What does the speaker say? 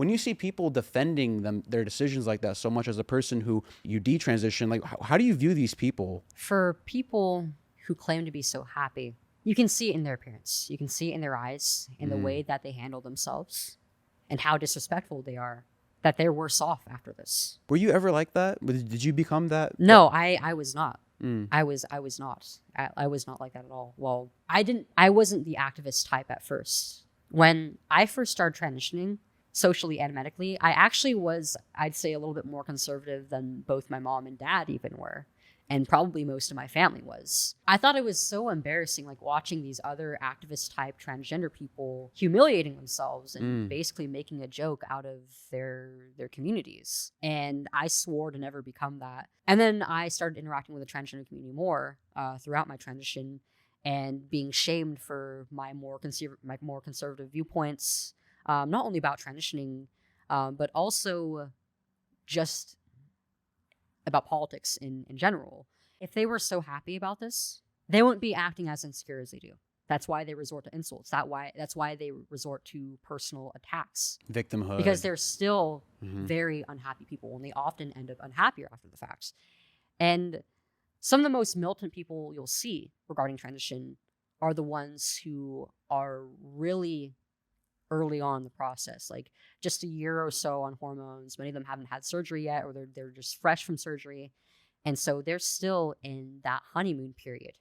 When you see people defending their decisions like that so much as a person who you detransition, like how do you view these people? For people who claim to be so happy, you can see it in their appearance. You can see it in their eyes, in the way that they handle themselves, and how disrespectful they are, that they're worse off after this. Were you ever like that? Did you become that? No, I was not. I was not. I was not like that at all. Well, I wasn't the activist type at first. When I first started transitioning, socially and medically, I actually was, I'd say, a little bit more conservative than both my mom and dad even were. And probably most of my family was. I thought it was so embarrassing, like watching these other activist type transgender people humiliating themselves and basically making a joke out of their communities. And I swore to never become that. And then I started interacting with the transgender community more throughout my transition, and being shamed for my more conservative viewpoints, not only about transitioning, but also just about politics in general. If they were so happy about this, they wouldn't be acting as insecure as they do. That's why they resort to insults. That's why they resort to personal attacks. Victimhood. Because they're still very unhappy people, and they often end up unhappier after the fact. And some of the most militant people you'll see regarding transition are the ones who are really early on in the process, like just a year or so on hormones. Many of them haven't had surgery yet, or they're just fresh from surgery. And so they're still in that honeymoon period.